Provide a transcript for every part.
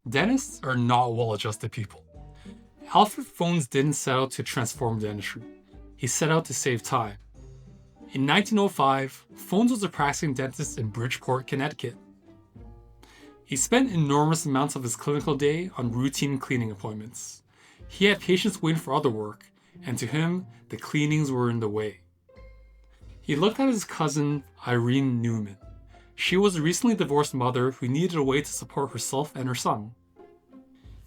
Dentists are not well-adjusted people. Alfred Fones didn't set out to transform dentistry. He set out to save time. In 1905, Fones was a practicing dentist in Bridgeport, Connecticut. He spent enormous amounts of his clinical day on routine cleaning appointments. He had patients waiting for other work, and to him, the cleanings were in the way. He looked at his cousin, Irene Newman. She was a recently divorced mother who needed a way to support herself and her son.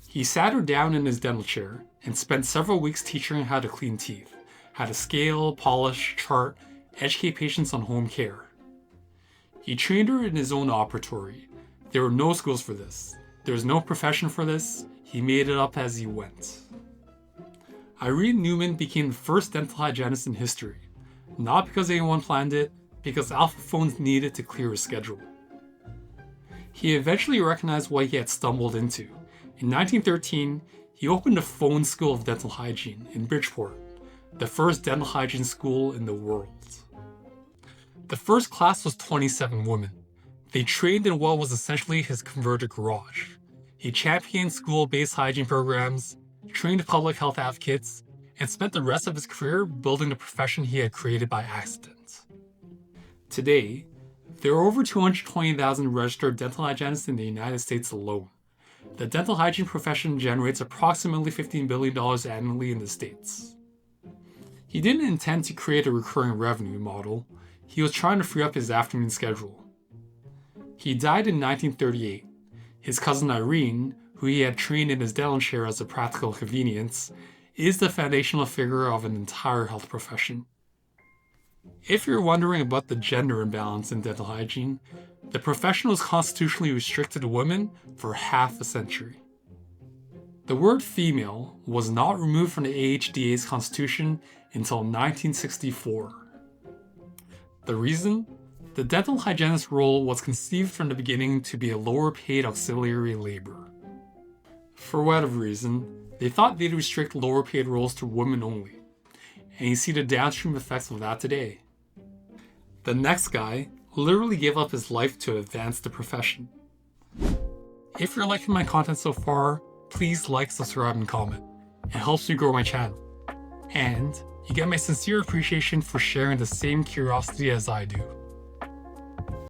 He sat her down in his dental chair and spent several weeks teaching her how to clean teeth, how to scale, polish, chart, educate patients on home care. He trained her in his own operatory. There were no schools for this. There was no profession for this. He made it up as he went. Irene Newman became the first dental hygienist in history, not because anyone planned it, because Alfred Fones needed to clear his schedule. He eventually recognized what he had stumbled into. In 1913, he opened the Fones School of Dental Hygiene in Bridgeport, the first dental hygiene school in the world. The first class was 27 women. They trained in what was essentially his converted garage. He championed school-based hygiene programs, trained public health advocates, and spent the rest of his career building the profession he had created by accident. Today, there are over 220,000 registered dental hygienists in the United States alone. The dental hygiene profession generates approximately $15 billion annually in the States. He didn't intend to create a recurring revenue model. He was trying to free up his afternoon schedule. He died in 1938. His cousin Irene, who he had trained in his dental chair as a practical convenience, is the foundational figure of an entire health profession. If you're wondering about the gender imbalance in dental hygiene, the profession was constitutionally restricted to women for half a century. The word female was not removed from the AHDA's constitution until 1964. The reason? The dental hygienist role was conceived from the beginning to be a lower paid auxiliary labor. For whatever reason, they thought they'd restrict lower paid roles to women only, and you see the downstream effects of that today. The next guy literally gave up his life to advance the profession. If you're liking my content so far, please like, subscribe, and comment. It helps me grow my channel. And you get my sincere appreciation for sharing the same curiosity as I do.